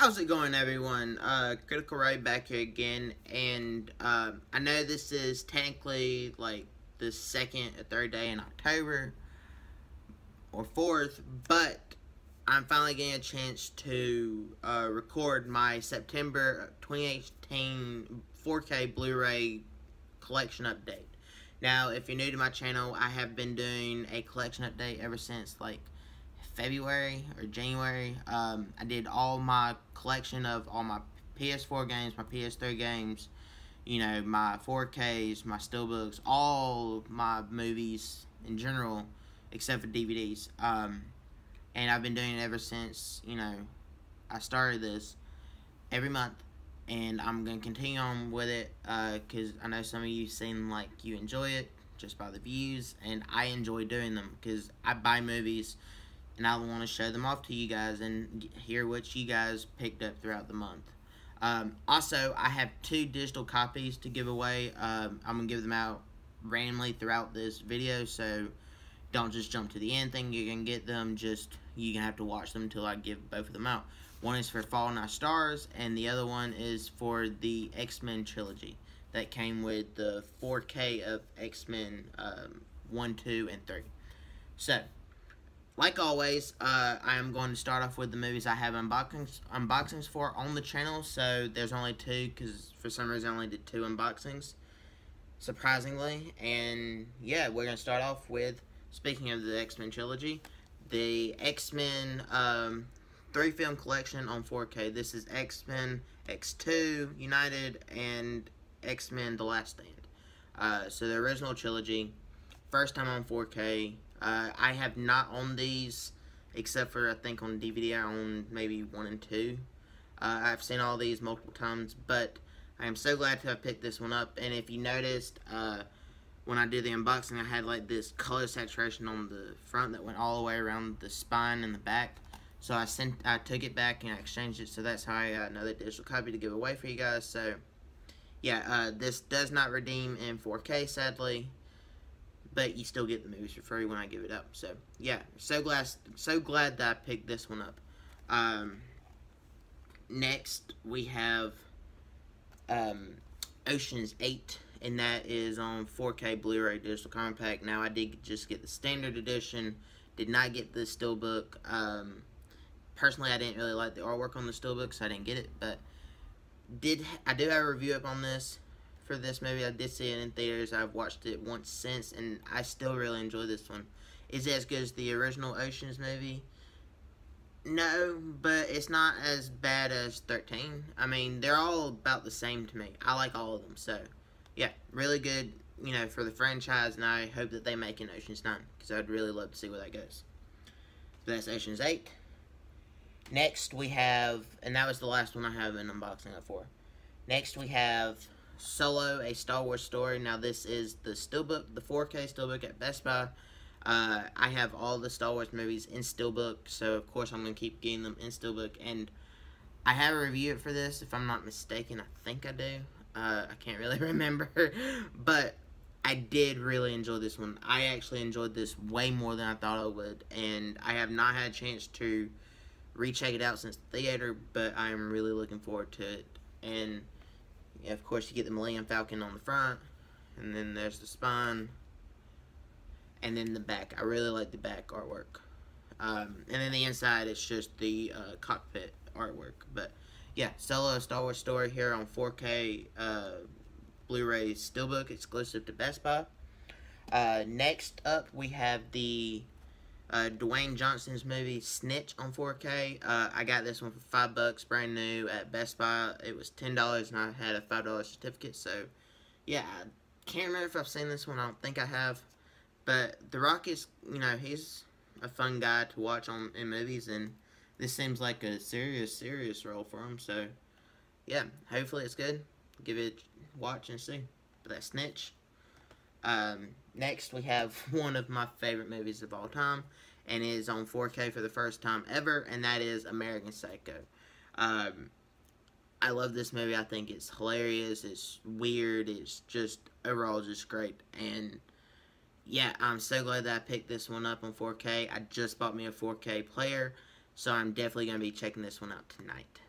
How's it going, everyone? Critical Ray back here again, and I know this is technically like the second or third day in October, or fourth, but I'm finally getting a chance to record my September 2018 4K Blu-ray collection update. Now, if you're new to my channel, I have been doing a collection update ever since like February or January. I did all my collection of all my PS4 games, my PS3 games, you know, my 4Ks, my steelbooks, all my movies in general, except for DVDs. And I've been doing it ever since, you know, I started this every month. And I'm going to continue on with it, because I know some of you seem like you enjoy it just by the views, and I enjoy doing them, because I buy movies, and I want to show them off to you guys, and hear what you guys picked up throughout the month. Also, I have 2 digital copies to give away. I'm going to give them out randomly throughout this video, so don't just jump to the end thing. You're going to get them, just, you're going to have to watch them until I give both of them out. One is for Fall Night Stars, and the other one is for the X-Men trilogy that came with the 4K of X-Men 1, 2, and 3. So, like always, I am going to start off with the movies I have unboxings for on the channel. So, there's only 2, because for some reason I only did 2 unboxings, surprisingly. And, yeah, we're going to start off with, speaking of the X-Men trilogy, the X-Men 3-film collection on 4K. This is X-Men X2, United, and X-Men The Last Stand. So the original trilogy, first time on 4K. I have not owned these, except for, I think, on DVD, I own maybe 1 and 2. I've seen all these multiple times, but I am so glad to have picked this one up. And if you noticed, when I did the unboxing, I had like this color saturation on the front that went all the way around the spine and the back. So I took it back and I exchanged it, so that's how I got another digital copy to give away for you guys. So, yeah, this does not redeem in 4K, sadly, but you still get the movies for free when I give it up. So, yeah, so glad that I picked this one up. Next, we have Ocean's 8, and that is on 4K Blu-ray digital compact. Now, I did just get the standard edition, did not get the steelbook. Personally, I didn't really like the artwork on the steelbook, so I didn't get it, but I do have a review up on this for this movie. I did see it in theaters. I've watched it once since, and I still really enjoy this one. Is it as good as the original Ocean's movie? No, but it's not as bad as 13. I mean, they're all about the same to me. I like all of them, so, yeah, really good, you know, for the franchise, and I hope that they make an Ocean's 9, because I'd really love to see where that goes. So that's Ocean's 8. Next, we have, and that was the last one I have an unboxing for. Next, we have Solo, A Star Wars Story. Now, this is the steelbook, the 4K steelbook at Best Buy. I have all the Star Wars movies in steelbook, so of course I'm going to keep getting them in steelbook. And I have a review for this, if I'm not mistaken. I think I do. I can't really remember, but I did really enjoy this one. I actually enjoyed this way more than I thought I would, and I have not had a chance to recheck it out since the theater, but I am really looking forward to it. And yeah, of course, you get the Millennium Falcon on the front, and then there's the spine, and then the back. I really like the back artwork. And then the inside, it's just the cockpit artwork. But yeah, Solo, Star Wars Story here on 4K Blu-ray Steelbook, exclusive to Best Buy. Next up, we have the Dwayne Johnson's movie Snitch on 4K. I got this one for $5 brand new at Best Buy. It was $10 and I had a $5 certificate. So yeah, I can't remember if I've seen this one. I don't think I have. But The Rock is, you know, he's a fun guy to watch in movies, and this seems like a serious role for him. So yeah, hopefully it's good. Give it a watch and see. But that's Snitch. Next, we have one of my favorite movies of all time, and it is on 4K for the first time ever, and that is American Psycho. I love this movie. I think it's hilarious, it's weird, it's just overall just great, and yeah, I'm so glad that I picked this one up on 4K. I just bought me a 4K player, so I'm definitely going to be checking this one out tonight.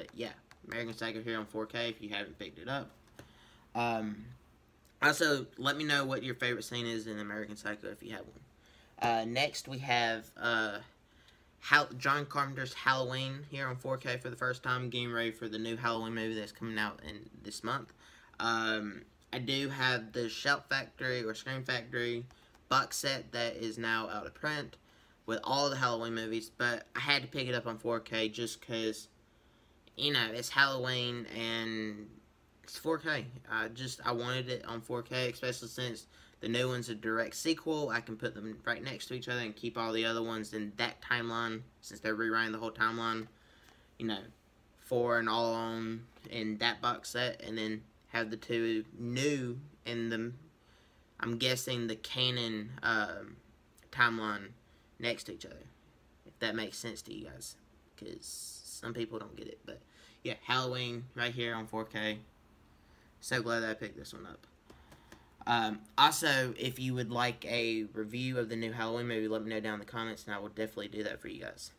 But yeah, American Psycho here on 4K if you haven't picked it up. Also, let me know what your favorite scene is in American Psycho if you have one. Next, we have John Carpenter's Halloween here on 4K for the first time, getting ready for the new Halloween movie that's coming out in this month. I do have the Shout Factory or Scream Factory box set that is now out of print with all the Halloween movies, but I had to pick it up on 4K just because, you know, it's Halloween and it's 4K. I wanted it on 4K, especially since the new one's a direct sequel. I can put them right next to each other and keep all the other ones in that timeline, since they're rewriting the whole timeline, you know, 4 and all on in that box set, and then have the two new in the, I'm guessing, the canon timeline next to each other, if that makes sense to you guys, because some people don't get it. But yeah, Halloween right here on 4K. So glad that I picked this one up. Also, if you would like a review of the new Halloween movie, let me know down in the comments, and I will definitely do that for you guys.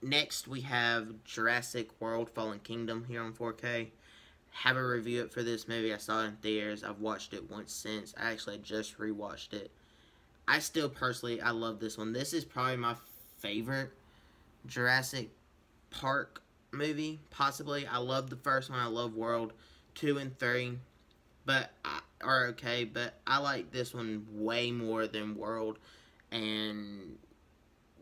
Next, we have Jurassic World Fallen Kingdom here on 4K. Have a review for this movie. I saw it in theaters. I've watched it once since. I actually just rewatched it. I still personally, I love this one. This is probably my favorite Jurassic Park movie, possibly. I love the first one. I love World 2 and 3, but are okay. But I like this one way more than World, and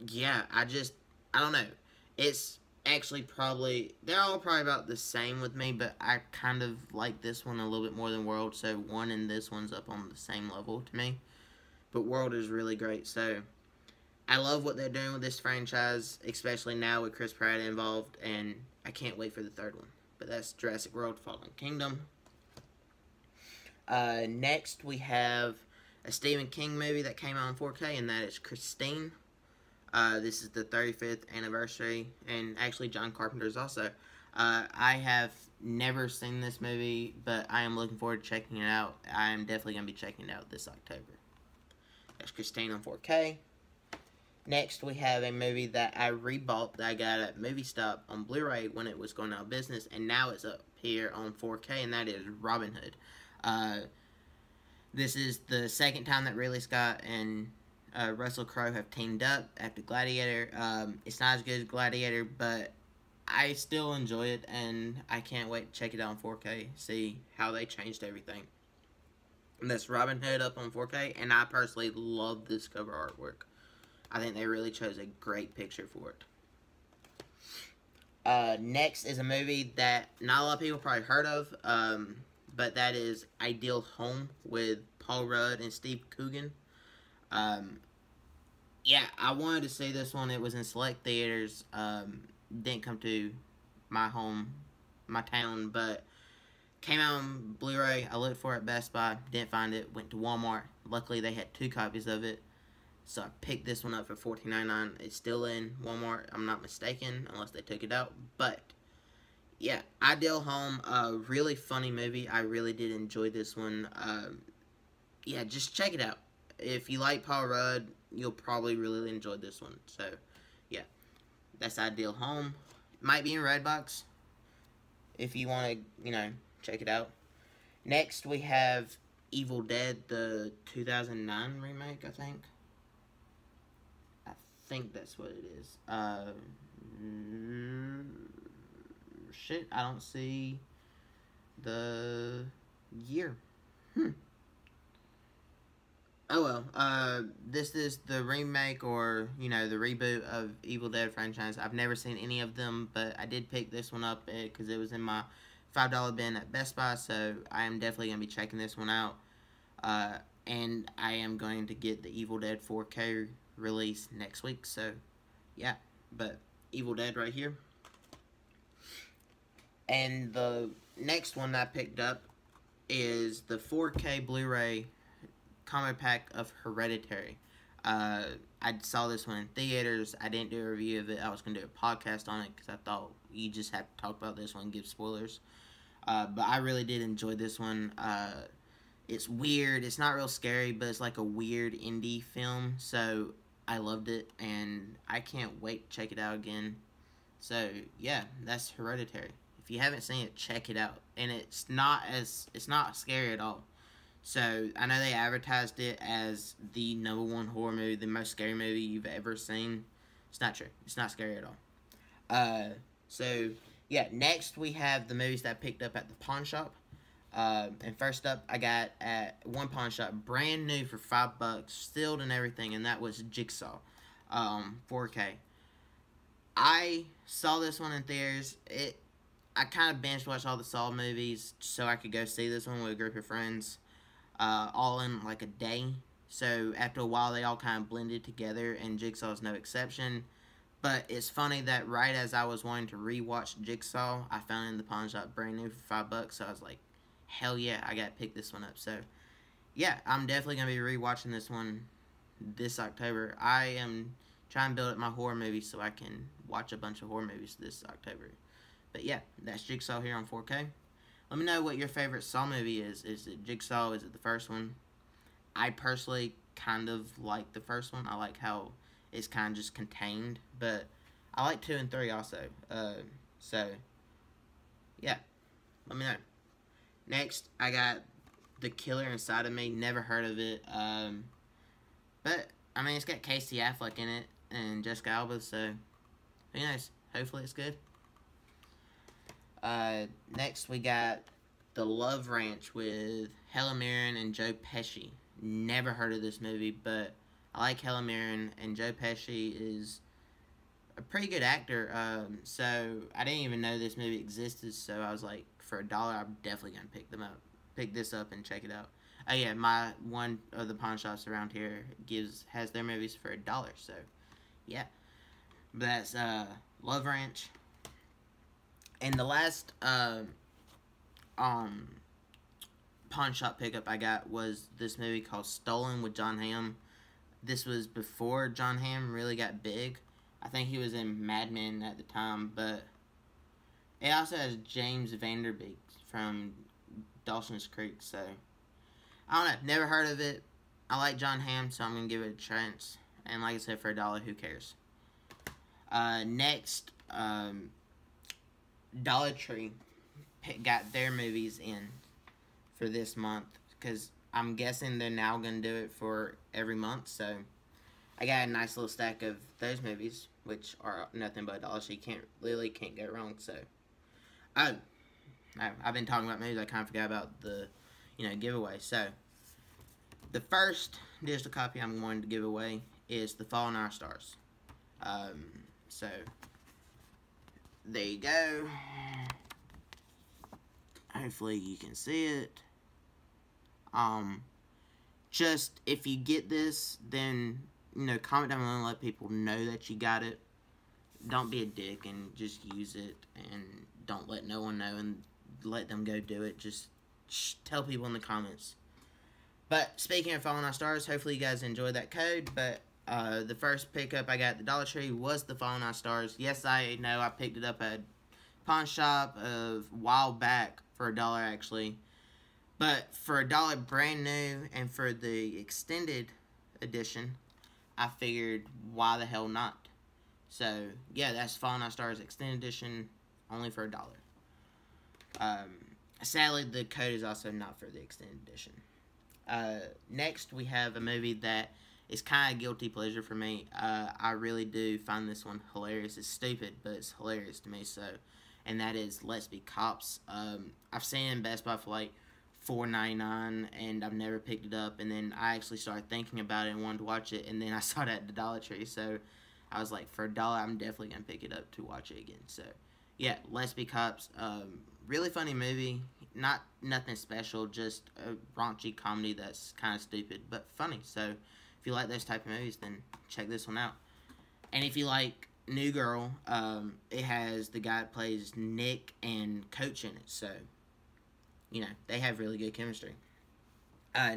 yeah, I don't know. It's actually probably, they're all probably about the same with me, but I kind of like this one a little bit more than World, so 1 and this one's up on the same level to me. But World is really great, so I love what they're doing with this franchise, especially now with Chris Pratt involved, and I can't wait for the third one. But that's Jurassic World Fallen Kingdom. Next, we have a Stephen King movie that came out on 4K, and that is Christine. This is the 35th anniversary, and actually John Carpenter's also. I have never seen this movie, but I am looking forward to checking it out. I am definitely going to be checking it out this October. That's Christine on 4K. Next, we have a movie that I rebought that I got at Movie Stop on Blu-ray when it was going out of business, and now it's up here on 4K, and that is Robin Hood. This is the second time that Ridley Scott and Russell Crowe have teamed up after Gladiator. It's not as good as Gladiator, but I still enjoy it, and I can't wait to check it out on 4K, see how they changed everything. And that's Robin Hood up on 4K, and I personally love this cover artwork. I think they really chose a great picture for it. Next is a movie that not a lot of people probably heard of, but that is Ideal Home with Paul Rudd and Steve Coogan. Yeah, I wanted to see this one. It was in select theaters. Didn't come to my town, but came out on Blu-ray. I looked for it at Best Buy. Didn't find it. Went to Walmart. Luckily, they had 2 copies of it. So I picked this one up for $14.99. It's still in Walmart, I'm not mistaken, unless they took it out. But yeah, Ideal Home, really funny movie. I really did enjoy this one. Yeah, just check it out. If you like Paul Rudd, you'll probably really enjoy this one. So yeah, that's Ideal Home. Might be in Redbox if you want to, you know, check it out. Next, we have Evil Dead, the 2009 remake, I think. I think that's what it is. Shit, I don't see the year. Oh well, this is the remake, or, you know, the reboot of Evil Dead franchise. I've never seen any of them, but I did pick this one up because it was in my $5 bin at Best Buy, so I am definitely going to be checking this one out. And I am going to get the Evil Dead 4K release next week, so yeah, but Evil Dead right here. And the next one that I picked up is the 4K Blu-ray combo pack of Hereditary. I saw this one in theaters. I didn't do a review of it. I was going to do a podcast on it because I thought you just have to talk about this one and give spoilers. But I really did enjoy this one. It's weird. It's not real scary, but it's like a weird indie film. So I loved it, and I can't wait to check it out again. So yeah, that's Hereditary. If you haven't seen it, check it out. And it's not scary at all. So I know they advertised it as the #1 horror movie, the most scary movie you've ever seen. It's not true. It's not scary at all. So yeah, next we have the movies that I picked up at the pawn shop. And first up, I got at one pawn shop, brand new for $5, sealed and everything, and that was Jigsaw, 4K. I saw this one in theaters. I kind of binge watched all the Saw movies so I could go see this one with a group of friends, all in like a day. So after a while, they all kind of blended together, and Jigsaw is no exception. But it's funny that right as I was wanting to rewatch Jigsaw, I found it in the pawn shop brand new for $5. So I was like, hell yeah, I gotta pick this one up. So yeah, I'm definitely gonna be rewatching this one this October. I am trying to build up my horror movies so I can watch a bunch of horror movies this October. But yeah, that's Jigsaw here on 4K. Let me know what your favorite Saw movie is. Is it Jigsaw? Is it the first one? I personally kind of like the first one. I like how it's kind of just contained. But I like 2 and 3 also. So, yeah. Let me know. Next, I got The Killer Inside of Me. Never heard of it. But, I mean, it's got Casey Affleck in it and Jessica Alba, so who knows? Hopefully it's good. Next, we got The Love Ranch with Helen Mirren and Joe Pesci. Never heard of this movie, but I like Helen Mirren, and Joe Pesci is a pretty good actor. So I didn't even know this movie existed, so I was like, for $1, I'm definitely gonna pick this up and check it out. Oh yeah, my one of the pawn shops around here has their movies for $1, so yeah. But that's Love Ranch. And the last pawn shop pickup I got was this movie called Stolen with John Hamm. This was before John Hamm really got big. I think he was in Mad Men at the time, but it also has James Vanderbeek from Dawson's Creek, so I don't know, never heard of it. I like John Hamm, so I'm gonna give it a chance. And like I said, for $1, who cares? Next, Dollar Tree got their movies in for this month, because I'm guessing they're now going to do it for every month, so I got a nice little stack of those movies, which are nothing but $1, so you can't go wrong. So I've been talking about movies, I kind of forgot about the giveaway. So the first digital copy I'm going to give away is The Fault in Our Stars. So there you go. Hopefully you can see it. Just if you get this, then comment down below and let people know that you got it. Don't be a dick and just use it, and don't let no one know and let them go do it. Just tell people in the comments. But speaking of Falling on Stars, hopefully you guys enjoyed that code. But the first pickup I got at the Dollar Tree was the Falling on Stars. Yes, I know I picked it up at pawn shop a while back for $1 actually. But for $1 brand new, and for the extended edition, I figured, why the hell not? So yeah, that's Fallen on Stars extended edition, only for $1. Sadly, the code is also not for the extended edition. Next, we have a movie that is kind of guilty pleasure for me. I really do find this one hilarious. It's stupid, but it's hilarious to me. So, and that is Let's Be Cops. I've seen it in Best Buy for like $4.99, and I've never picked it up. And then I actually started thinking about it and wanted to watch it, and then I saw it at the Dollar Tree. So I was like, for $1, I'm definitely gonna pick it up to watch it again. So yeah, Let's Be Cops. Really funny movie. Nothing special, just a raunchy comedy that's kind of stupid but funny. So if you like those type of movies, then check this one out. And if you like New Girl, it has the guy that plays Nick and Coach in it. So they have really good chemistry.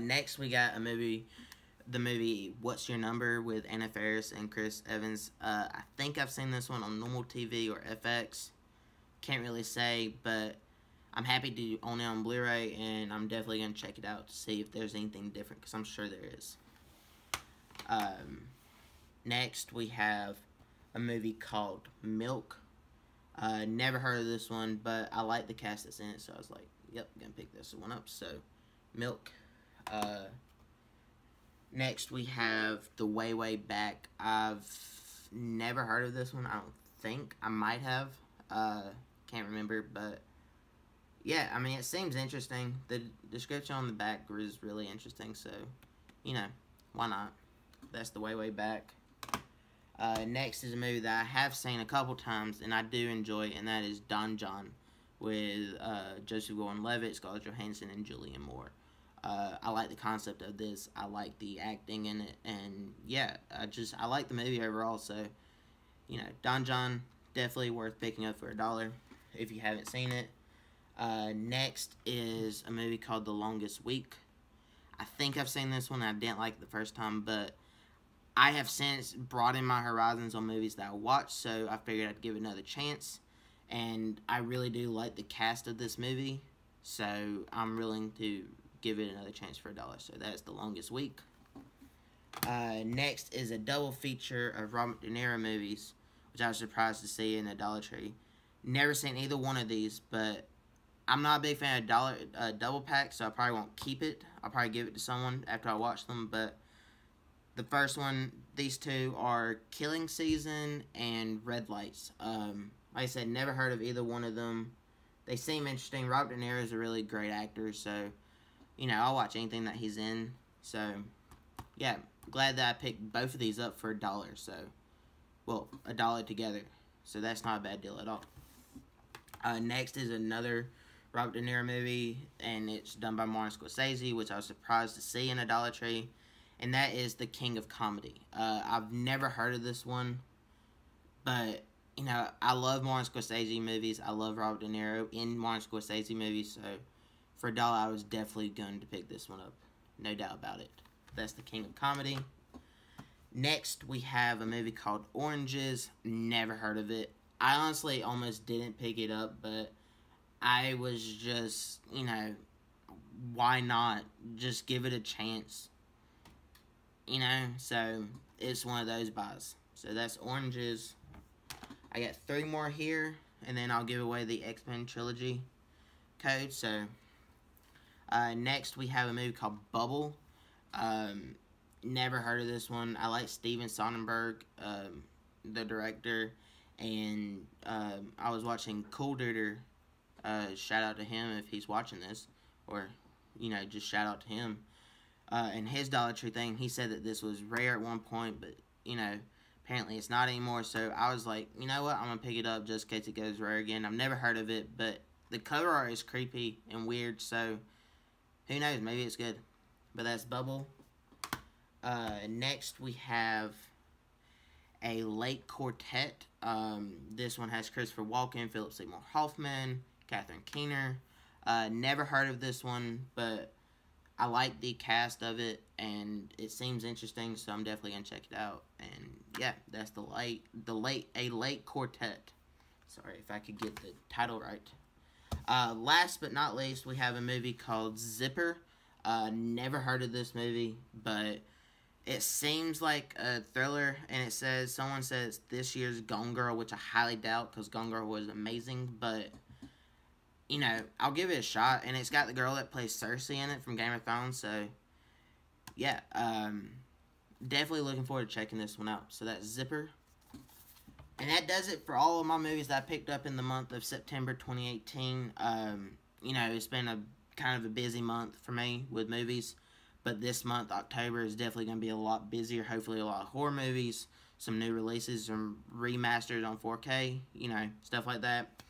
Next, we got the movie What's Your Number with Anna Faris and Chris Evans. I think I've seen this one on normal TV or FX. Can't really say, but I'm happy to own it on Blu-ray, and I'm definitely going to check it out to see if there's anything different, because I'm sure there is. Next, we have a movie called Milk Never heard of this one, but I like the cast that's in it, so I was like, yep, gonna pick this one up. So, Milk. Next, we have The Way, Way Back. I've never heard of this one. I don't think. I might have. Can't remember, but yeah, I mean, it seems interesting. The description on the back is really interesting, so, you know, why not? That's The Way, Way Back. Next is a movie that I have seen a couple times, and I do enjoy, and that is Don John, with Joseph Gordon-Levitt, Scarlett Johansson, and Julianne Moore. I like the concept of this. I like the acting in it, and yeah, I like the movie overall, so, you know, Don John, definitely worth picking up for $1 if you haven't seen it. Next is a movie called The Longest Week. I think I've seen this one. I didn't like it the first time, but I have since broadened my horizons on movies that I watch, so I figured I'd give it another chance. And I really do like the cast of this movie, so I'm willing to give it another chance for $1. So that's The Longest Week. Next is a double feature of Robert De Niro movies, which I was surprised to see in a Dollar Tree. Never seen either one of these, but I'm not a big fan of double packs, so I probably won't keep it. I'll probably give it to someone after I watch them, but the first one, these two are Killing Season and Red Lights. Like I said, never heard of either one of them. They seem interesting. Robert De Niro is a really great actor, so, you know, I'll watch anything that he's in. So, yeah, glad that I picked both of these up for $1. So, well, $1 together. So that's not a bad deal at all. Next is another Robert De Niro movie, and it's done by Martin Scorsese, which I was surprised to see in a Dollar Tree, and that is The King of Comedy. I've never heard of this one, but, you know, I love Martin Scorsese movies. I love Robert De Niro in Martin Scorsese movies, so for $1, I was definitely going to pick this one up. No doubt about it. That's The King of Comedy. Next, we have a movie called Oranges. Never heard of it. I honestly almost didn't pick it up, but I was just, you know, why not? Just give it a chance. You know, so it's one of those buys. So that's Oranges. I got 3 more here, and then I'll give away the X-Men Trilogy code. So, next we have a movie called Bubble. Never heard of this one. I like Steven Soderbergh, the director, and I was watching Cool Duder. Shout out to him if he's watching this, or, you know, just shout out to him. And his Dollar Tree thing, he said that this was rare at one point, but, you know, apparently it's not anymore. So I was like, you know what, I'm going to pick it up just in case it goes rare again. I've never heard of it, but the cover art is creepy and weird, so who knows, maybe it's good. But that's Bubble. Next we have a Late Quartet. This one has Christopher Walken, Philip Seymour Hoffman, Catherine Keener. Never heard of this one, but I like the cast of it, and it seems interesting, so I'm definitely gonna check it out. And yeah, that's a Late Quartet. Sorry if I could get the title right. Last but not least, we have a movie called Zipper. Never heard of this movie, but it seems like a thriller, and someone says this year's Gone Girl, which I highly doubt, because Gone Girl was amazing, but, you know, I'll give it a shot, and it's got the girl that plays Cersei in it from Game of Thrones, so, yeah, definitely looking forward to checking this one out. So that's Zipper. And that does it for all of my movies that I picked up in the month of September 2018. You know, it's been a kind of a busy month for me with movies, but this month, October, is definitely going to be a lot busier. Hopefully a lot of horror movies, some new releases, some remastered on 4K, you know, stuff like that.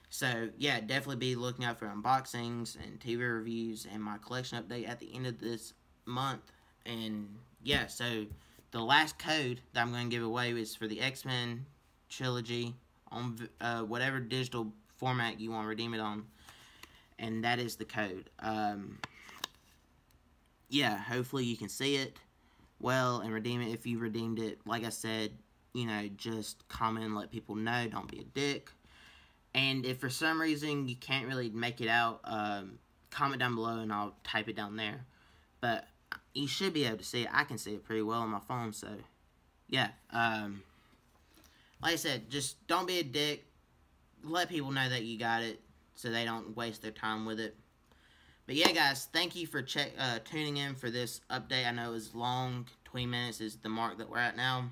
So, yeah, definitely be looking out for unboxings and TV reviews and my collection update at the end of this month. And, yeah, so the last code that I'm going to give away is for the X-Men Trilogy on whatever digital format you want to redeem it on. And that is the code. Yeah, hopefully you can see it well and redeem it. If you redeemed it, like I said, you know, just comment and let people know. Don't be a dick. And if for some reason you can't really make it out, comment down below and I'll type it down there. But you should be able to see it. I can see it pretty well on my phone, so yeah. Like I said, just don't be a dick. let people know that you got it so they don't waste their time with it. But yeah, guys, thank you for tuning in for this update. I know it was long. 20 minutes is the mark that we're at now.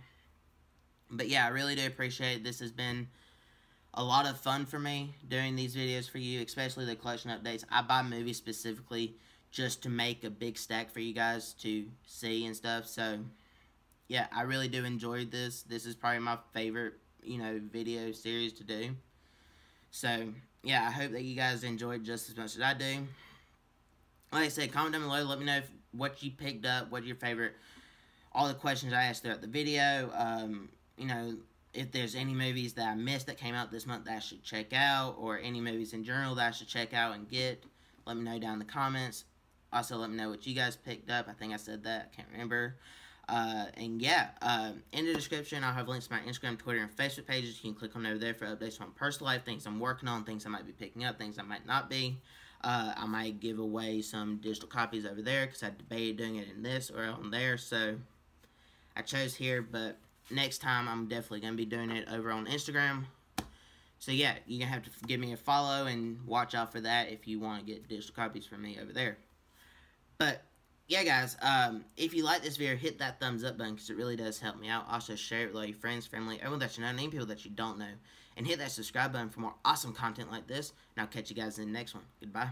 But yeah, I really do appreciate it. This has been a lot of fun for me doing these videos for you, especially the collection updates. I buy movies specifically just to make a big stack for you guys to see and stuff. So yeah, I really do enjoy this. This is probably my favorite, video series to do. So yeah, I hope that you guys enjoyed just as much as I do. Like I said, comment down below. Let me know what you picked up, what your favorite, all the questions I asked throughout the video. If there's any movies that I missed that came out this month that I should check out, or any movies in general that I should check out and get, let me know down in the comments. Also, let me know what you guys picked up. I think I said that. I can't remember. And yeah, in the description, I'll have links to my Instagram, Twitter, and Facebook pages. You can click on over there for updates on my personal life, things I'm working on, things I might be picking up, things I might not be. I might give away some digital copies over there because I debated doing it in this or on there. So I chose here, but next time I'm definitely going to be doing it over on Instagram. So yeah, you're going to have to give me a follow and watch out for that if you want to get digital copies from me over there. But yeah, guys, if you like this video, hit that thumbs up button because it really does help me out. Also, share it with all your friends, family, everyone that you know, and even people that you don't know. And hit that subscribe button for more awesome content like this. And I'll catch you guys in the next one. Goodbye.